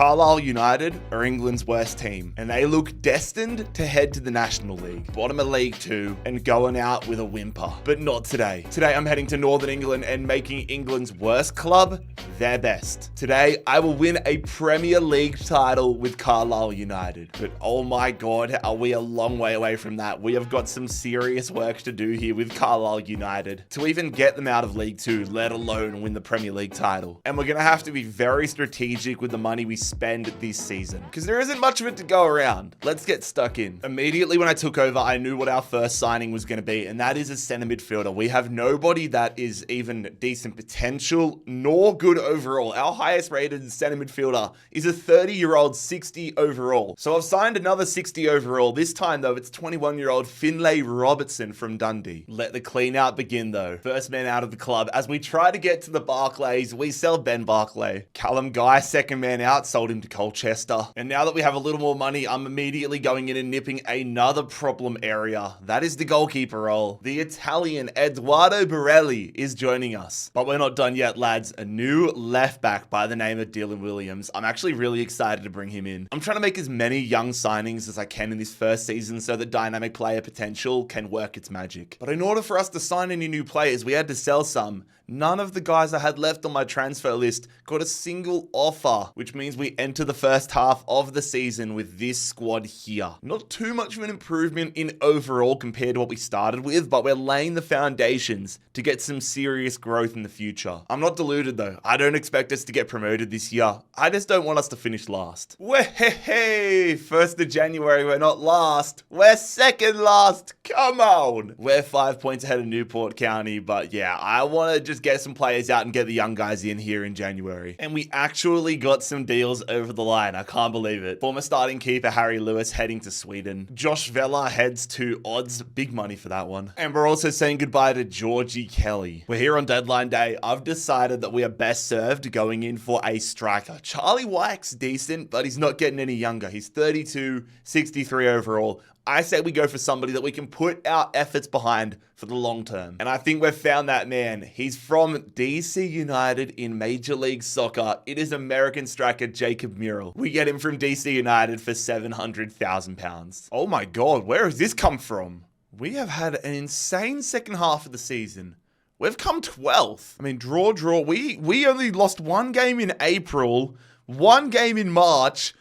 Carlisle United are England's worst team, and they look destined to head to the National League, bottom of League 2, and going out with a whimper. But not today. Today I'm heading to Northern England and making England's worst club their best. Today I will win a Premier League title with Carlisle United. But oh my god, are we a long way away from that. We have got some serious work to do here with Carlisle United to even get them out of League 2, let alone win the Premier League title. And we're going to have to be very strategic with the money we spend this season, because there isn't much of it to go around. Let's get stuck in. Immediately when I took over, I knew what our first signing was going to be, and that is a center midfielder. We have nobody that is even decent potential nor good overall. Our highest rated center midfielder is a 30-year-old 60 overall. So I've signed another 60 overall. This time though, it's 21-year-old Finlay Robertson from Dundee. Let the clean out begin though. First man out of the club. As we try to get to the Barclays, we sell Ben Barclay. Callum Guy, second man out, sold him to Colchester. And now that we have a little more money, I'm immediately going in and nipping another problem area. That is the goalkeeper role. The Italian Edoardo Borelli is joining us. But we're not done yet, lads. A new left back by the name of Dylan Williams. I'm actually really excited to bring him in. I'm trying to make as many young signings as I can in this first season so that dynamic player potential can work its magic. But in order for us to sign any new players, we had to sell some. None of the guys I had left on my transfer list got a single offer, which means we enter the first half of the season with this squad here. Not too much of an improvement in overall compared to what we started with, but we're laying the foundations to get some serious growth in the future. I'm not deluded though. I don't expect us to get promoted this year. I just don't want us to finish last. Hey, 1st of January, we're not last. We're second last. Come on. We're 5 points ahead of Newport County, but yeah, I want to just get some players out and get the young guys in here in January. And we actually got some deals over the line. I can't believe it. Former starting keeper Harry Lewis heading to Sweden. Josh Vella heads to Odds. Big money for that one. And we're also saying goodbye to Georgie Kelly. We're here on deadline day. I've decided that we are best served going in for a striker. Charlie White's decent, but he's not getting any younger. He's 32, 63 overall. I say we go for somebody that we can put our efforts behind for the long term. And I think we've found that man. He's from DC United in Major League Soccer. It is American striker Jacob Murrell. We get him from DC United for £700,000. Oh my God, where has this come from? We have had an insane second half of the season. We've come 12th. I mean, draw. We only lost one game in April, one game in March,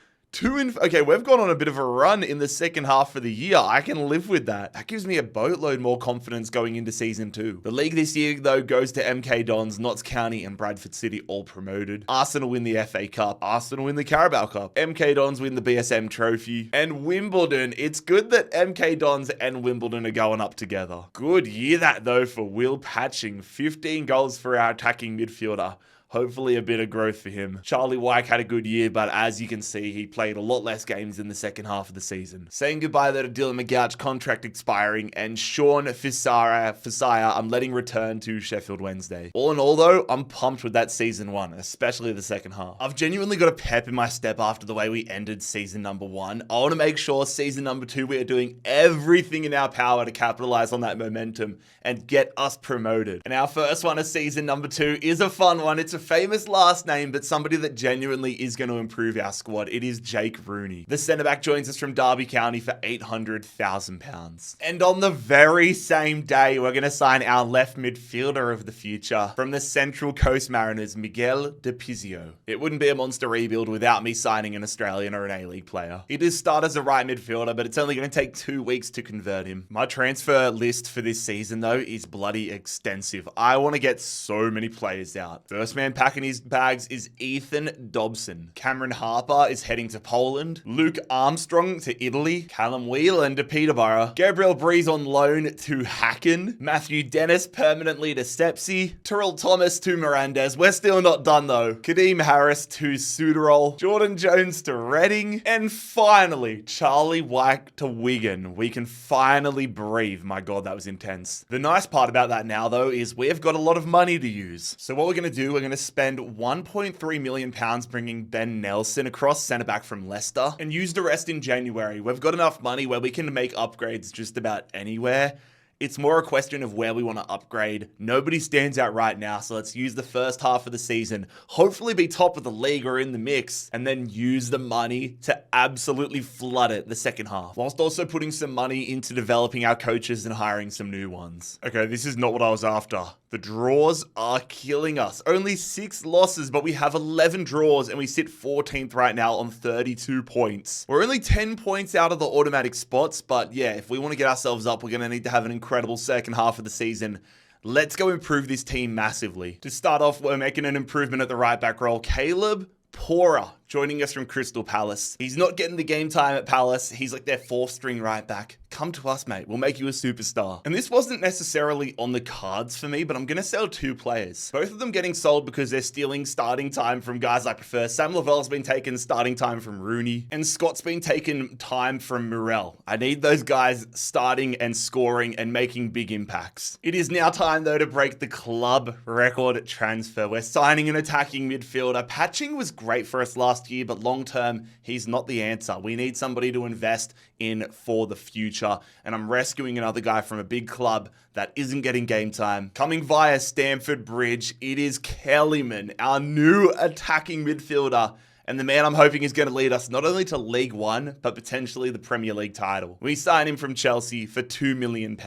okay, we've gone on a bit of a run in the second half of the year. I can live with that. That gives me a boatload more confidence going into season 2. The league this year, though, goes to MK Dons, Notts County, and Bradford City all promoted. Arsenal win the FA Cup. Arsenal win the Carabao Cup. MK Dons win the BSM Trophy. And Wimbledon. It's good that MK Dons and Wimbledon are going up together. Good year that, though, for Will Patching. 15 goals for our attacking midfielder. Hopefully a bit of growth for him. Charlie White had a good year, but as you can see, he played a lot less games in the second half of the season. Saying goodbye there to Dylan McGouch, contract expiring, and Sean Fisaya, I'm letting return to Sheffield Wednesday. All in all though, I'm pumped with that season 1, especially the second half. I've genuinely got a pep in my step after the way we ended season number 1. I want to make sure season number 2, we are doing everything in our power to capitalize on that momentum and get us promoted. And our first one of season number 2 is a fun one. It's a famous last name, but somebody that genuinely is going to improve our squad. It is Jake Rooney. The centre back joins us from Derby County for £800,000. And on the very same day, we're going to sign our left midfielder of the future from the Central Coast Mariners, Miguel De Pizio. It wouldn't be a monster rebuild without me signing an Australian or an A-League player. He does start as a right midfielder, but it's only going to take 2 weeks to convert him. My transfer list for this season, though, is bloody extensive. I want to get so many players out. First man packing his bags is Ethan Dobson. Cameron Harper is heading to Poland. Luke Armstrong to Italy. Callum Whelan to Peterborough. Gabriel Breeze on loan to Hacken. Matthew Dennis permanently to Sepsi. Terrell Thomas to Mirandes. We're still not done though. Kadeem Harris to Suderol. Jordan Jones to Reading. And finally, Charlie White to Wigan. We can finally breathe. My God, that was intense. The nice part about that now though is we've got a lot of money to use. So what we're going to do, we're going to spend £1.3 million bringing Ben Nelson across, centre back from Leicester, and use the rest in January. We've got enough money where we can make upgrades just about anywhere. It's more a question of where we want to upgrade. Nobody stands out right now, so let's use the first half of the season, hopefully be top of the league or in the mix, and then use the money to absolutely flood it the second half, whilst also putting some money into developing our coaches and hiring some new ones. Okay, this is not what I was after. The draws are killing us. Only 6 losses, but we have 11 draws and we sit 14th right now on 32 points. We're only 10 points out of the automatic spots, but yeah, if we want to get ourselves up, we're going to need to have an incredible second half of the season. Let's go improve this team massively. To start off, we're making an improvement at the right back role. Caleb Pora joining us from Crystal Palace. He's not getting the game time at Palace. He's like their 4th string right back. Come to us, mate. We'll make you a superstar. And this wasn't necessarily on the cards for me, but I'm going to sell 2 players. Both of them getting sold because they're stealing starting time from guys I prefer. Sam Lavelle's been taking starting time from Rooney, and Scott's been taking time from Murrell. I need those guys starting and scoring and making big impacts. It is now time, though, to break the club record transfer. We're signing an attacking midfielder. Patching was great for us last year, but long term, he's not the answer. We need somebody to invest in for the future, and I'm rescuing another guy from a big club that isn't getting game time. Coming via Stamford Bridge, it is Kellyman, our new attacking midfielder, and the man I'm hoping is going to lead us not only to League One, but potentially the Premier League title. We sign him from Chelsea for £2 million.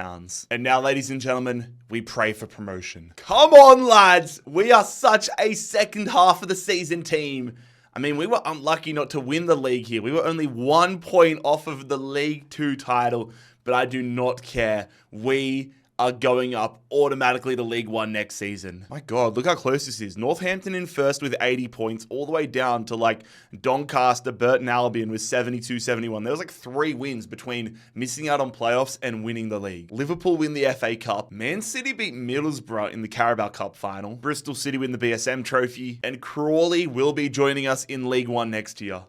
And now, ladies and gentlemen, we pray for promotion. Come on, lads! We are such a second half of the season team. I mean, we were unlucky not to win the league here. We were only 1 point off of the League 2 title, but I do not care. We are going up automatically to League 1 next season. My God, look how close this is. Northampton in first with 80 points, all the way down to like Doncaster, Burton Albion with 72, 71. There was like 3 wins between missing out on playoffs and winning the league. Liverpool win the FA Cup. Man City beat Middlesbrough in the Carabao Cup final. Bristol City win the BSM trophy. And Crawley will be joining us in League 1 next year.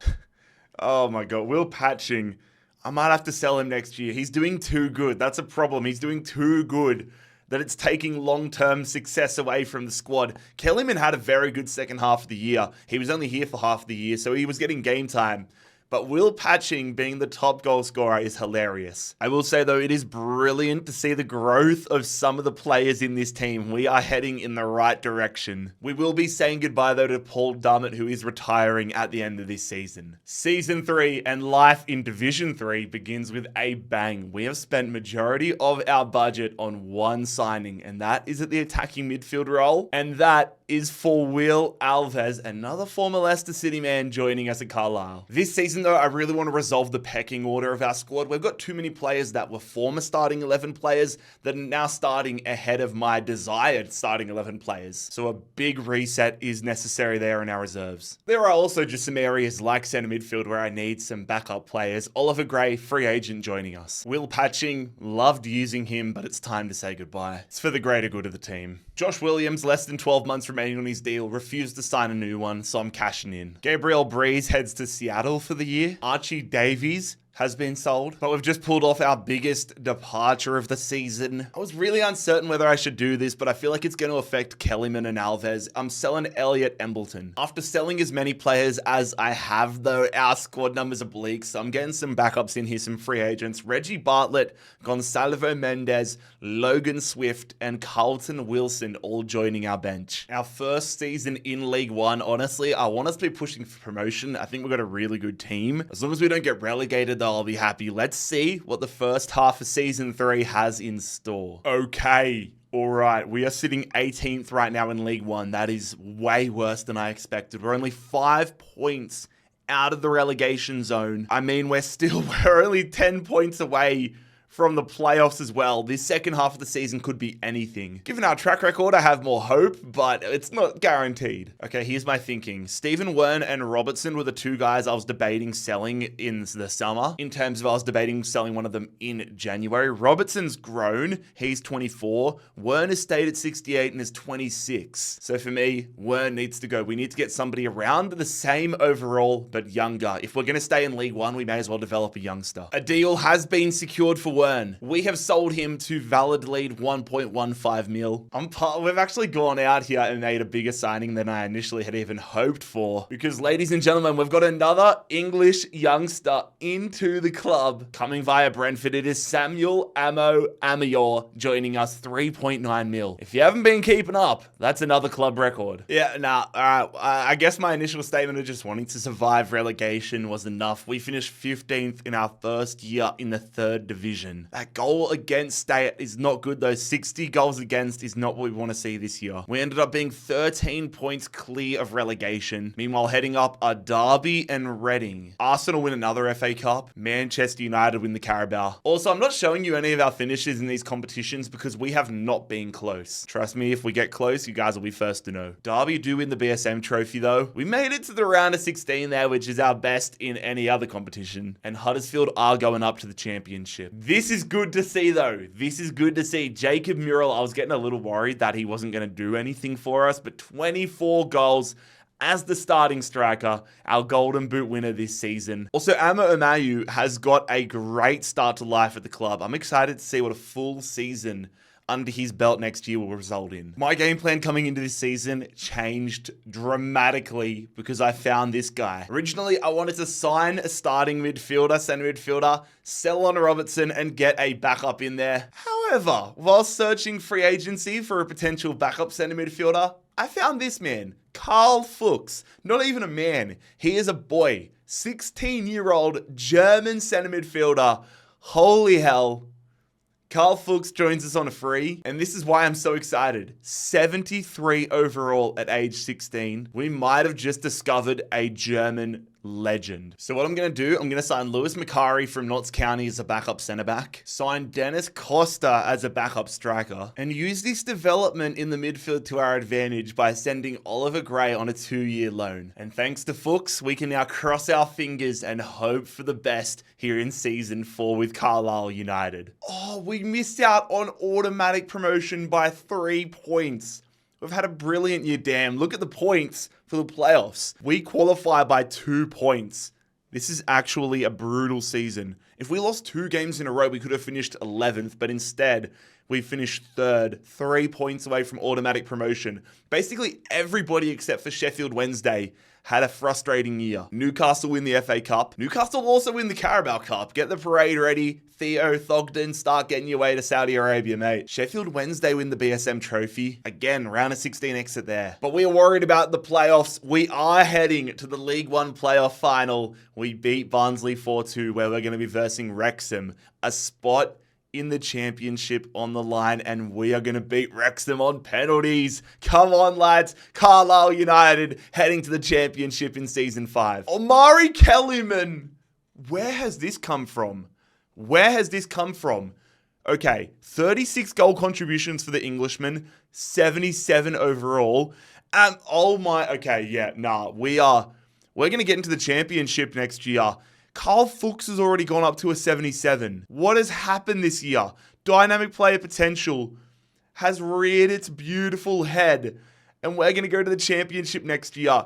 Oh my God, Will Patching. I might have to sell him next year. He's doing too good. That's a problem. He's doing too good that it's taking long-term success away from the squad. Kellyman had a very good second half of the year. He was only here for half the year, so he was getting game time. But Will Patching being the top goal scorer is hilarious. I will say, though, it is brilliant to see the growth of some of the players in this team. We are heading in the right direction. We will be saying goodbye, though, to Paul Dummett, who is retiring at the end of this season. Season 3 and life in Division 3 begins with a bang. We have spent majority of our budget on one signing, and that is at the attacking midfield role. And that is for Will Alves, another former Leicester City man joining us at Carlisle. This season, though, I really want to resolve the pecking order of our squad. We've got too many players that were former starting 11 players that are now starting ahead of my desired starting 11 players. So a big reset is necessary there in our reserves. There are also just some areas like centre midfield where I need some backup players. Oliver Gray, free agent, joining us. Will Patching, loved using him, but it's time to say goodbye. It's for the greater good of the team. Josh Williams, less than 12 months remaining on his deal, refused to sign a new one, so I'm cashing in. Gabriel Breeze heads to Seattle for the year. Archie Davies has been sold, but we've just pulled off our biggest departure of the season. I was really uncertain whether I should do this, but I feel like it's going to affect Kellyman and Alves. I'm selling Elliot Embleton. After selling as many players as I have, though, our squad numbers are bleak, so I'm getting some backups in here, some free agents. Reggie Bartlett, Gonçalvo Mendes, Logan Swift, and Carlton Wilson all joining our bench. Our first season in League 1, honestly, I want us to be pushing for promotion. I think we've got a really good team. As long as we don't get relegated, I'll be happy. Let's see what the first half of Season 3 has in store. Okay. All right. We are sitting 18th right now in League 1. That is way worse than I expected. We're only 5 points out of the relegation zone. I mean, we're only 10 points away from the playoffs as well. This second half of the season could be anything. Given our track record, I have more hope, but it's not guaranteed. Okay, here's my thinking. Stephen Wern and Robertson were the 2 guys I was debating selling in the summer. In terms of I was debating selling one of them in January. Robertson's grown. He's 24. Wern has stayed at 68 and is 26. So for me, Wern needs to go. We need to get somebody around the same overall, but younger. If we're going to stay in League 1, we may as well develop a youngster. A deal has been secured for Wern Nguyen. We have sold him to valid lead 1.15 mil. We've actually gone out here and made a bigger signing than I initially had even hoped for, because ladies and gentlemen, we've got another English youngster into the club coming via Brentford. It is Samuel Amayor joining us, 3.9 mil. If you haven't been keeping up, that's another club record. Yeah, nah, I guess my initial statement of just wanting to survive relegation was enough. We finished 15th in our first year in the 3rd division. That goal against state is not good though. 60 goals against is not what we want to see this year. We ended up being 13 points clear of relegation. Meanwhile, heading up are Derby and Reading. Arsenal win another FA Cup. Manchester United win the Carabao. Also, I'm not showing you any of our finishes in these competitions because we have not been close. Trust me, if we get close, you guys will be first to know. Derby do win the BSM trophy though. We made it to the round of 16 there, which is our best in any other competition. And Huddersfield are going up to the championship. This is good to see though. This is good to see. Jacob Murrell, I was getting a little worried that he wasn't going to do anything for us, but 24 goals as the starting striker, our Golden Boot winner this season. Also, Ama Omayu has got a great start to life at the club. I'm excited to see what a full season under his belt next year will result in. My game plan coming into this season changed dramatically because I found this guy. Originally, I wanted to sign a starting midfielder, center midfielder, sell on Robertson and get a backup in there. However, while searching free agency for a potential backup center midfielder, I found this man, Karl Fuchs. Not even a man, he is a boy. 16-year-old German center midfielder. Holy hell. Karl Fuchs joins us on a free, and this is why I'm so excited. 73 overall at age 16. We might have just discovered a German legend. So what I'm going to do, I'm going to sign Lewis Macari from Notts County as a backup centre back, sign Dennis Costa as a backup striker, and use this development in the midfield to our advantage by sending Oliver Gray on a 2-year loan. And thanks to Fuchs, we can now cross our fingers and hope for the best here in season 4 with Carlisle United. Oh, we missed out on automatic promotion by 3 points. We've had a brilliant year, damn. Look at the points for the playoffs. We qualify by 2 points. This is actually a brutal season. If we lost 2 games in a row, we could have finished 11th, but instead, we finished 3rd, 3 points away from automatic promotion. Basically, everybody except for Sheffield Wednesday had a frustrating year. Newcastle win the FA Cup. Newcastle also win the Carabao Cup. Get the parade ready. Theo Thogden, start getting your way to Saudi Arabia, mate. Sheffield Wednesday win the BSM trophy. Again, round of 16 exit there. But we are worried about the playoffs. We are heading to the League One playoff final. We beat Barnsley 4-2, where we're going to be versing Wrexham. A spot in the championship on the line, and we are going to beat Wrexham on penalties. Come on, lads. Carlisle United heading to the championship in season 5. Omari Kellyman. Where has this come from? Where has this come from? Okay, 36 goal contributions for the Englishman, 77 overall. We're going to get into the championship next year. Karl Fuchs has already gone up to a 77. What has happened this year? Dynamic player potential has reared its beautiful head, and we're going to go to the championship next year.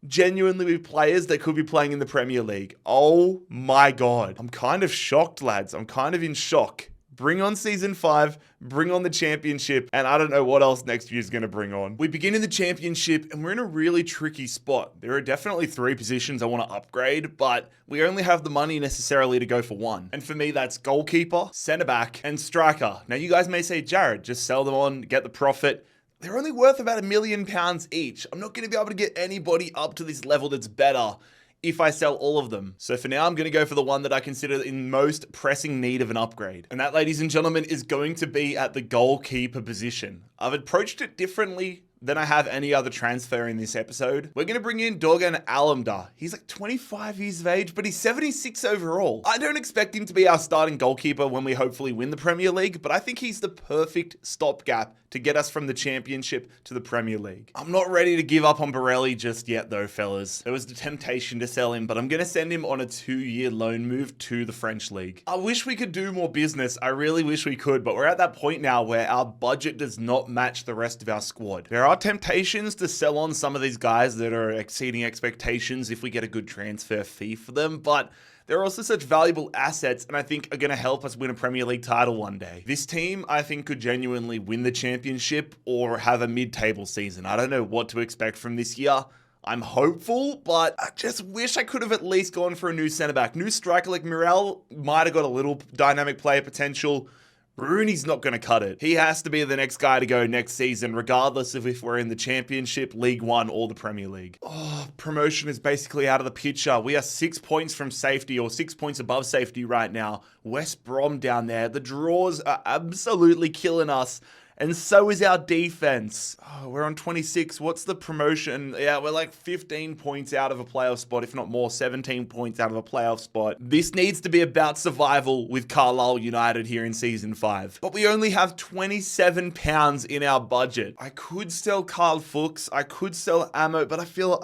Genuinely with players that could be playing in the Premier League. Oh my God. I'm kind of shocked, lads. I'm kind of in shock. Bring on season 5, bring on the championship, and I don't know what else next year's going to bring on. We begin in the championship, and we're in a really tricky spot. There are definitely 3 positions I want to upgrade, but we only have the money necessarily to go for 1. And for me, that's goalkeeper, centre-back, and striker. Now, you guys may say, Jared, just sell them on, get the profit. They're only worth about £1 million each. I'm not going to be able to get anybody up to this level that's better if I sell all of them. So for now, I'm going to go for the one that I consider in most pressing need of an upgrade. And that, ladies and gentlemen, is going to be at the goalkeeper position. I've approached it differently than I have any other transfer in this episode. We're going to bring in Dorgan Alamda. He's like 25 years of age, but he's 76 overall. I don't expect him to be our starting goalkeeper when we hopefully win the Premier League, but I think he's the perfect stopgap to get us from the Championship to the Premier League. I'm not ready to give up on Borelli just yet though, fellas. There was the temptation to sell him, but I'm going to send him on a 2-year loan move to the French League. I wish we could do more business. I really wish we could, but we're at that point now where our budget does not match the rest of our squad. There are temptations to sell on some of these guys that are exceeding expectations if we get a good transfer fee for them, but they're also such valuable assets and I think are going to help us win a Premier League title one day. This team, I think, could genuinely win the championship or have a mid-table season. I don't know what to expect from this year. I'm hopeful, but I just wish I could have at least gone for a new centre-back. New striker like Muriel might have got a little dynamic player potential. Rooney's not going to cut it. He has to be the next guy to go next season, regardless of if we're in the Championship, League One, or the Premier League. Oh, promotion is basically out of the picture. We are 6 points from safety, or 6 points above safety right now. West Brom down there. The draws are absolutely killing us. And so is our defense. Oh, we're on 26. What's the promotion? Yeah, we're like 15 points out of a playoff spot, if not more, 17 points out of a playoff spot. This needs to be about survival with Carlisle United here in Season 5. But we only have £27 in our budget. I could sell Carl Fuchs. I could sell Ammo, but I feel,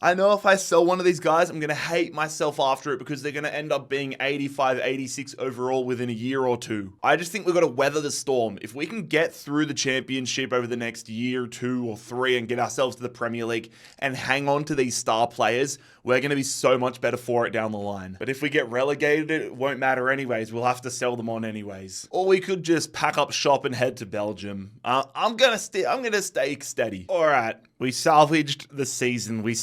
I know if I sell one of these guys, I'm going to hate myself after it because they're going to end up being 85, 86 overall within a year or two. I just think we've got to weather the storm. If we can get through the championship over the next year, 2 or 3 and get ourselves to the Premier League and hang on to these star players, we're going to be so much better for it down the line. But if we get relegated, it won't matter anyways. We'll have to sell them on anyways. Or we could just pack up shop and head to Belgium. I'm going to stay steady. All right. We salvaged the season. We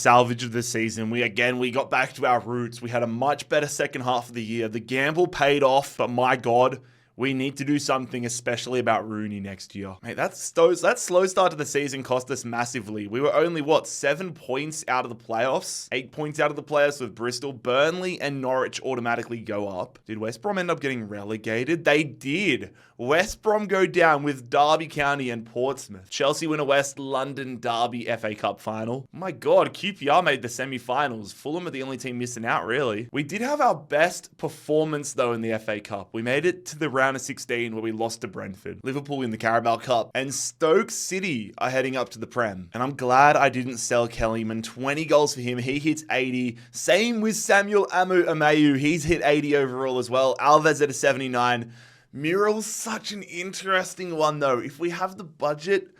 got back to our roots. We had a much better second half of the year. The gamble paid off, but my God, we need to do something, especially about Rooney next year. Mate, that slow start to the season cost us massively. We were only, 7 points out of the playoffs? 8 points out of the playoffs with Bristol. Burnley and Norwich automatically go up. Did West Brom end up getting relegated? They did. West Brom go down with Derby County and Portsmouth. Chelsea win a West London Derby FA Cup final. My God, QPR made the semi-finals. Fulham are the only team missing out, really. We did have our best performance, though, in the FA Cup. We made it to the round of 16 where we lost to Brentford. Liverpool in the Carabao Cup. And Stoke City are heading up to the Prem. And I'm glad I didn't sell Kellyman. 20 goals for him. He hits 80. Same with Samuel Amu. He's hit 80 overall as well. Alves at a 79. Muriel's such an interesting one, though. If we have the budget,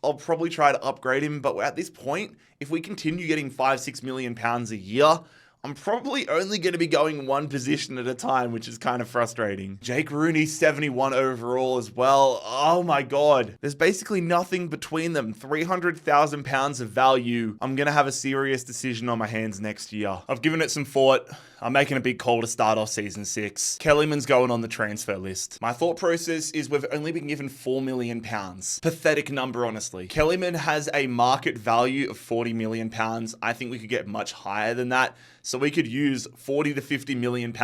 I'll probably try to upgrade him. But at this point, if we continue getting £5-6 million a year, I'm probably only going to be going one position at a time, which is kind of frustrating. Jake Rooney, 71 overall as well. Oh my God. There's basically nothing between them. £300,000 of value. I'm going to have a serious decision on my hands next year. I've given it some thought. I'm making a big call to start off Season 6. Kellyman's going on the transfer list. My thought process is we've only been given £4 million. Pathetic number, honestly. Kellyman has a market value of £40 million. I think we could get much higher than that. So we could use £40 to £50 million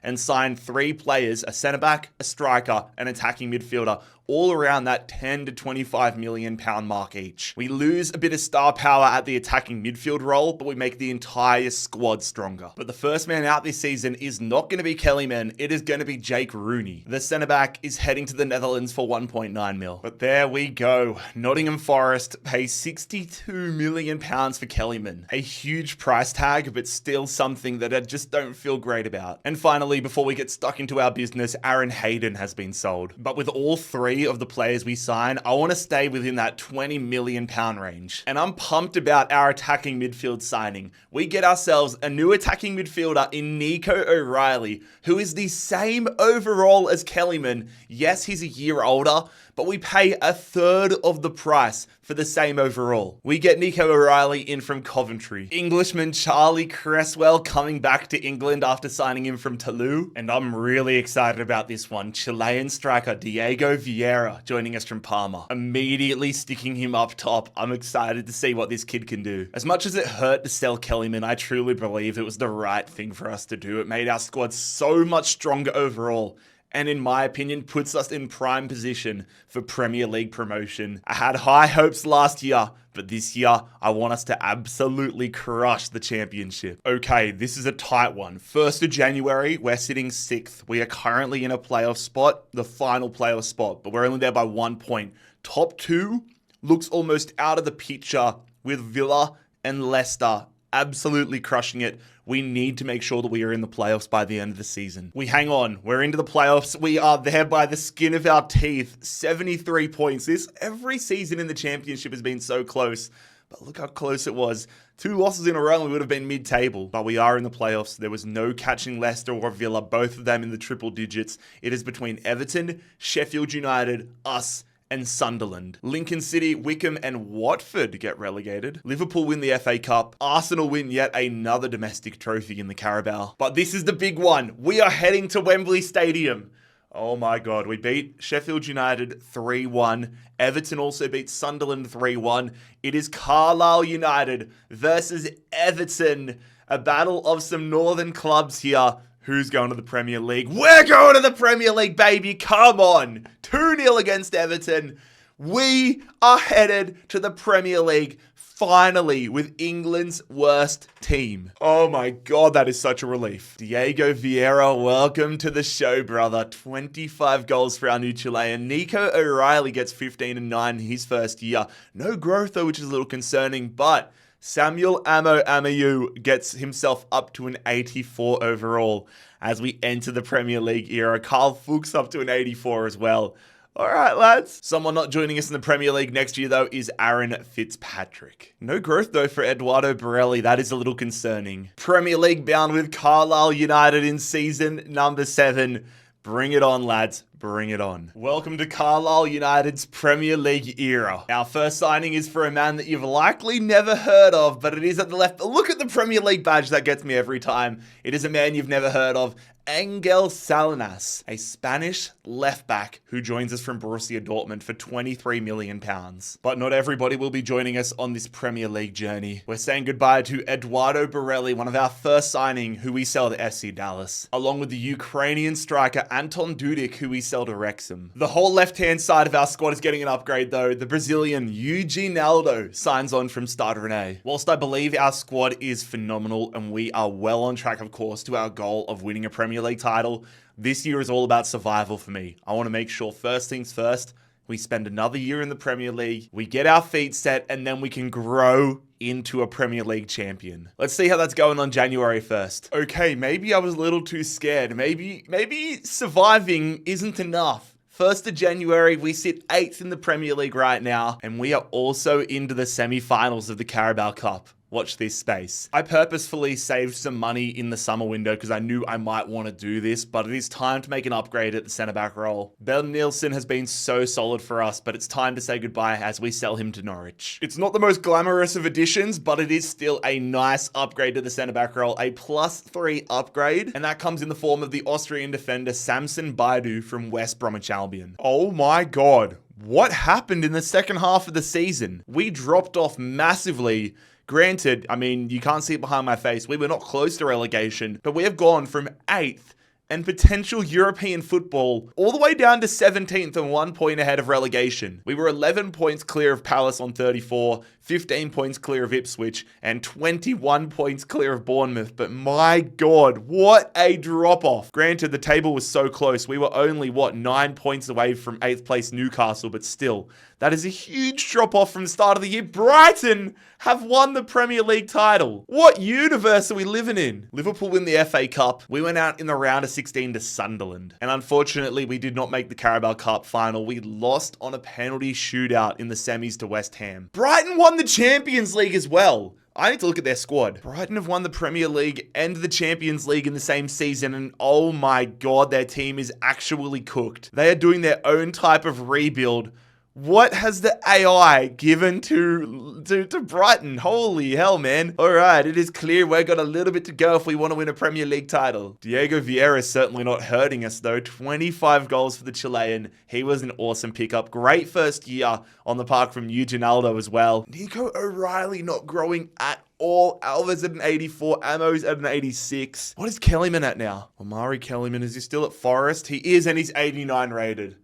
and sign 3 players, a centre-back, a striker, an attacking midfielder, all around that £10 to £25 million mark each. We lose a bit of star power at the attacking midfield role, but we make the entire squad stronger. But the first man out this season is not going to be Kellyman, it is going to be Jake Rooney. The centre-back is heading to the Netherlands for 1.9 mil. But there we go. Nottingham Forest pays £62 million for Kellyman. A huge price tag, but still something that I just don't feel great about. And finally, before we get stuck into our business, Aaron Hayden has been sold. But with all 3 of the players we sign, I want to stay within that £20 million range. And I'm pumped about our attacking midfield signing. We get ourselves a new attacking midfielder in Nico O'Reilly, who is the same overall as Kellyman. Yes, he's a year older, but we pay a third of the price for the same overall. We get Nico O'Reilly in from Coventry. Englishman Charlie Cresswell coming back to England after signing him from Toulouse. And I'm really excited about this one. Chilean striker Diego Vieira joining us from Parma. Immediately sticking him up top. I'm excited to see what this kid can do. As much as it hurt to sell Kellyman, I truly believe it was the right thing for us to do. It made our squad so much stronger overall. And in my opinion, puts us in prime position for Premier League promotion. I had high hopes last year, but this year, I want us to absolutely crush the championship. Okay, this is a tight one. 1st of January, we're sitting 6th. We are currently in a playoff spot, the final playoff spot, but we're only there by 1 point. Top 2 looks almost out of the picture with Villa and Leicester absolutely crushing it. We need to make sure that we are in the playoffs by the end of the season. We hang on. We're into the playoffs. We are there by the skin of our teeth. 73 points. Every season in the championship has been so close. But look how close it was. 2 losses in a row and we would have been mid-table. But we are in the playoffs. There was no catching Leicester or Villa, both of them in the triple digits. It is between Everton, Sheffield United, us, and Sunderland. Lincoln City, Wickham, and Watford get relegated. Liverpool win the FA Cup. Arsenal win yet another domestic trophy in the Carabao. But this is the big one. We are heading to Wembley Stadium. Oh my God, we beat Sheffield United 3-1. Everton also beat Sunderland 3-1. It is Carlisle United versus Everton. A battle of some northern clubs here. Who's going to the Premier League? We're going to the Premier League, baby. Come on. 2-0 against Everton. We are headed to the Premier League finally with England's worst team. Oh my God, that is such a relief. Diego Vieira, welcome to the show, brother. 25 goals for our new Chilean. Nico O'Reilly gets 15 and 9 in his first year. No growth though, which is a little concerning, but Samuel Amayu gets himself up to an 84 overall as we enter the Premier League era. Carl Fuchs up to an 84 as well. All right, lads. Someone not joining us in the Premier League next year, though, is Aaron Fitzpatrick. No growth, though, for Eduardo Borelli. That is a little concerning. Premier League bound with Carlisle United in season number 7. Bring it on, lads. Bring it on. Welcome to Carlisle United's Premier League era. Our first signing is for a man that you've likely never heard of, but it is at the left. Look at the Premier League badge. That gets me every time. It is a man you've never heard of. Angel Salinas, a Spanish left back who joins us from Borussia Dortmund for £23 million. But not everybody will be joining us on this Premier League journey. We're saying goodbye to Eduardo Borelli, one of our first signing, who we sell to FC Dallas, along with the Ukrainian striker Anton Dudik, who we sell to Wrexham. The whole left-hand side of our squad is getting an upgrade though. The Brazilian Eugene Aldo signs on from Stade Rennais. Whilst I believe our squad is phenomenal and we are well on track, of course, to our goal of winning a Premier League title, this year is all about survival for me. I want to make sure first things first, we spend another year in the Premier League, we get our feet set, and then we can grow into a Premier League champion. Let's see how that's going on January 1st. Okay, maybe I was a little too scared. Maybe surviving isn't enough. 1st of January, we sit 8th in the Premier League right now, and we are also into the semi-finals of the Carabao Cup. Watch this space. I purposefully saved some money in the summer window because I knew I might want to do this, but it is time to make an upgrade at the centre-back role. Ben Nielsen has been so solid for us, but it's time to say goodbye as we sell him to Norwich. It's not the most glamorous of additions, but it is still a nice upgrade to the centre-back role, a +3 upgrade, and that comes in the form of the Austrian defender Samson Baidu from West Bromwich Albion. Oh my God. What happened in the second half of the season? We dropped off massively. Granted, I mean, you can't see it behind my face. We were not close to relegation, but we have gone from 8th and potential European football all the way down to 17th and 1 point ahead of relegation. We were 11 points clear of Palace on 34, 15 points clear of Ipswich, and 21 points clear of Bournemouth. But my God, what a drop-off. Granted, the table was so close. We were only, 9 points away from 8th place Newcastle, but still, that is a huge drop-off from the start of the year. Brighton have won the Premier League title. What universe are we living in? Liverpool win the FA Cup. We went out in the round of 16 to Sunderland. And unfortunately, we did not make the Carabao Cup final. We lost on a penalty shootout in the semis to West Ham. Brighton won the Champions League as well. I need to look at their squad. Brighton have won the Premier League and the Champions League in the same season, and oh my God, their team is actually cooked. They are doing their own type of rebuild. What has the AI given to Brighton? Holy hell, man. All right, it is clear we've got a little bit to go if we want to win a Premier League title. Diego Vieira is certainly not hurting us, though. 25 goals for the Chilean. He was an awesome pickup. Great first year on the park from Eugene Aldo as well. Nico O'Reilly not growing at all. Alva's at an 84. Amo's at an 86. What is Kellyman at now? Omari Kellyman, is he still at Forest? He is, and he's 89 rated.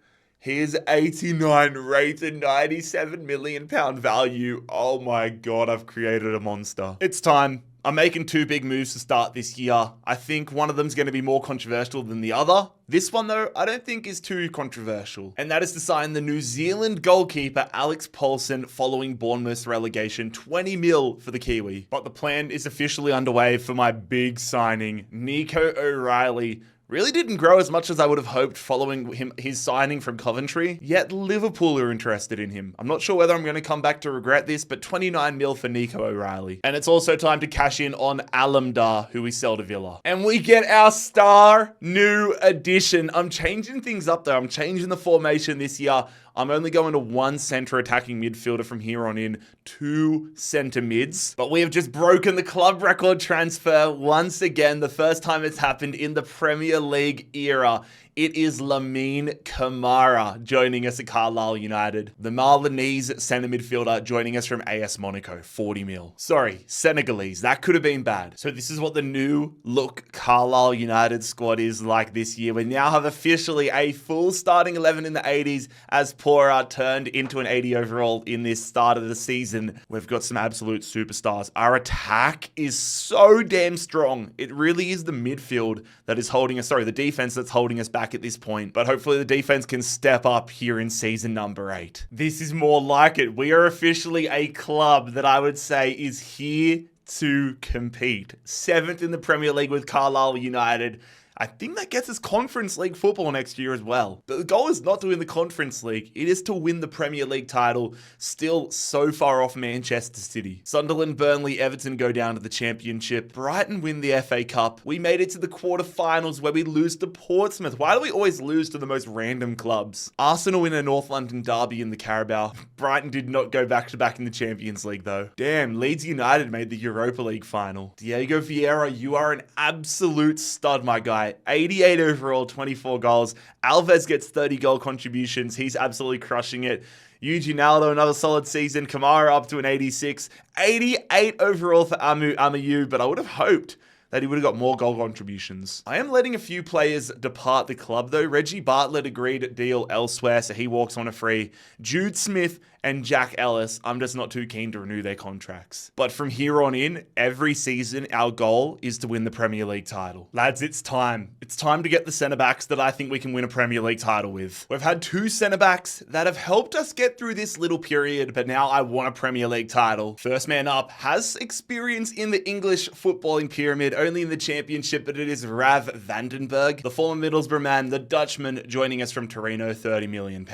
He is 89 rated, £97 million value. Oh my God, I've created a monster. It's time. I'm making two big moves to start this year. I think one of them's going to be more controversial than the other. This one, though, I don't think is too controversial. And that is to sign the New Zealand goalkeeper Alex Paulsen following Bournemouth's relegation, 20 mil for the Kiwi. But the plan is officially underway for my big signing, Nico O'Reilly. Really didn't grow as much as I would have hoped following his signing from Coventry, yet Liverpool are interested in him. I'm not sure whether I'm going to come back to regret this, but 29 mil for Nico O'Reilly. And it's also time to cash in on Alamdar, who we sell to Villa. And we get our star new addition. I'm changing things up though. I'm changing the formation this year. I'm only going to one centre attacking midfielder from here on in, 2 centre mids. But we have just broken the club record transfer once again, the first time it's happened in the Premier League era. It is Lamine Camara joining us at Carlisle United. The Malinese centre midfielder joining us from AS Monaco, 40 mil. Sorry, Senegalese. That could have been bad. So this is what the new look Carlisle United squad is like this year. We now have officially a full starting 11 in the 80s as Pora turned into an 80 overall in this start of the season. We've got some absolute superstars. Our attack is so damn strong. It really is the midfield that is holding us, the defense that's holding us back at this point, but hopefully the defense can step up here in season number 8. This is more like it. We are officially a club that I would say is here to compete. 7th in the Premier League with Carlisle United. I think that gets us Conference League football next year as well. But the goal is not to win the Conference League. It is to win the Premier League title, still so far off Manchester City. Sunderland, Burnley, Everton go down to the Championship. Brighton win the FA Cup. We made it to the quarterfinals where we lose to Portsmouth. Why do we always lose to the most random clubs? Arsenal win a North London derby in the Carabao. Brighton did not go back-to-back in the Champions League though. Damn, Leeds United made the Europa League final. Diego Vieira, you are an absolute stud, my guy. 88 overall, 24 goals. Alves gets 30 goal contributions. He's absolutely crushing it. Eugene Aldo, another solid season. Kamara up to an 86. 88 overall for Amayu, but I would have hoped that he would have got more goal contributions. I am letting a few players depart the club though. Reggie Bartlett agreed a deal elsewhere, so he walks on a free. Jude Smith and Jack Ellis, I'm just not too keen to renew their contracts. But from here on in, every season, our goal is to win the Premier League title. Lads, it's time. It's time to get the centre-backs that I think we can win a Premier League title with. We've had 2 centre-backs that have helped us get through this little period, but now I want a Premier League title. First man up has experience in the English footballing pyramid, only in the Championship, but it is Rav Vandenberg, the former Middlesbrough man, the Dutchman, joining us from Torino, £30 million.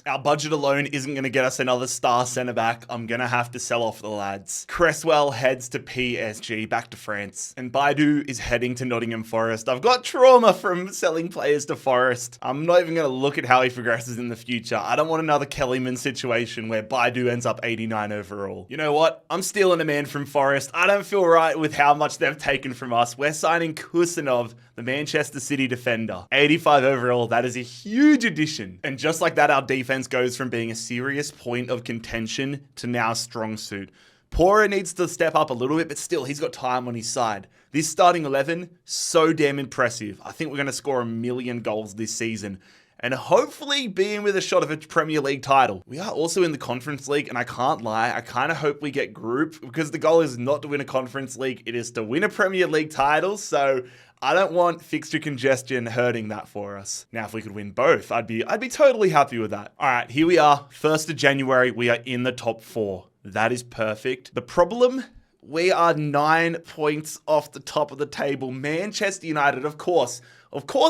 Our budget alone isn't going to get us another star centre-back. I'm going to have to sell off the lads. Cresswell heads to PSG, back to France. And Baidu is heading to Nottingham Forest. I've got trauma from selling players to Forest. I'm not even going to look at how he progresses in the future. I don't want another Kellyman situation where Baidu ends up 89 overall. You know what? I'm stealing a man from Forest. I don't feel right with how much they've taken from us. We're signing Kusanov, the Manchester City defender. 85 overall, that is a huge addition. And just like that, our defense goes from being a serious point of contention to now strong suit. Pora needs to step up a little bit, but still, he's got time on his side. This starting 11, so damn impressive. I think we're going to score 1 million goals this season, and hopefully being with a shot of a Premier League title. We are also in the Conference League, and I can't lie, I kind of hope we get group, because the goal is not to win a Conference League, it is to win a Premier League title, so I don't want fixture congestion hurting that for us. Now, if we could win both, I'd be totally happy with that. All right, here we are, 1st of January, we are in the top 4. That is perfect. The problem, we are 9 points off the top of the table. Manchester United, of course,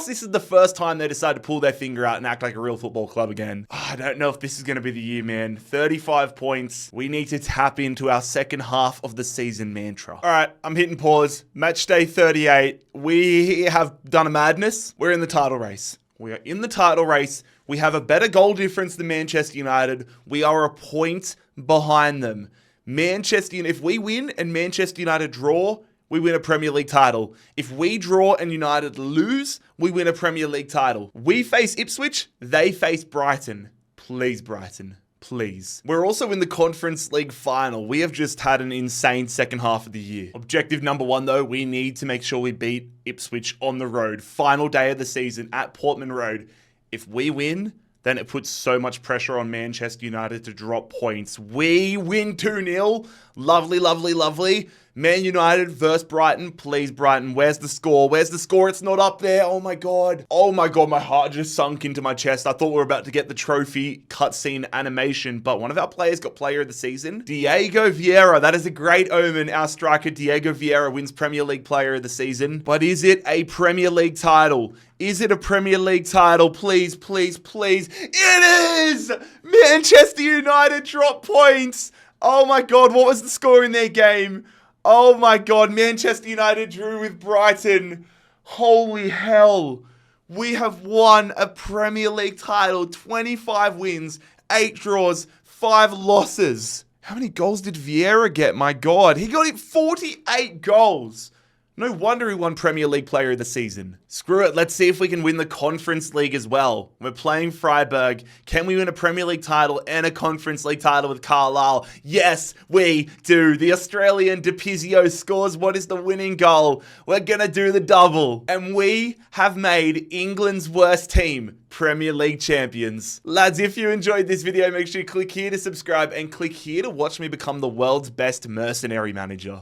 this is the first time they decide to pull their finger out and act like a real football club again. I don't know if this is going to be the year, man. 35 points. We need to tap into our second half of the season mantra. All right, I'm hitting pause. Match day 38. We have done a madness. We're in the title race. We are in the title race. We have a better goal difference than Manchester United. We are a point behind them. Manchester United, if we win and Manchester United draw, we win a Premier League title. If we draw and United lose, we win a Premier League title. We face Ipswich, they face Brighton. Please, Brighton. Please. We're also in the Conference League final. We have just had an insane second half of the year. Objective number 1, though, we need to make sure we beat Ipswich on the road. Final day of the season at Portman Road. If we win, then it puts so much pressure on Manchester United to drop points. We win 2-0. Lovely, lovely, lovely. Man United versus Brighton. Please, Brighton, where's the score? Where's the score? It's not up there. Oh my god. Oh my god, my heart just sunk into my chest. I thought we were about to get the trophy cutscene animation, but one of our players got player of the season. Diego Vieira. That is a great omen. Our striker, Diego Vieira, wins Premier League player of the season. But is it a Premier League title? Is it a Premier League title? Please, please, please. It is! Manchester United drop points. Oh my god, what was the score in their game? Oh my god, Manchester United drew with Brighton. Holy hell. We have won a Premier League title. 25 wins, 8 draws, 5 losses. How many goals did Vieira get? My god, he got it 48 goals. No wonder he won Premier League Player of the Season. Screw it, let's see if we can win the Conference League as well. We're playing Freiburg. Can we win a Premier League title and a Conference League title with Carlisle? Yes, we do. The Australian DiPizio scores what is the winning goal. We're gonna do the double. And we have made England's worst team Premier League champions. Lads, if you enjoyed this video, make sure you click here to subscribe and click here to watch me become the world's best mercenary manager.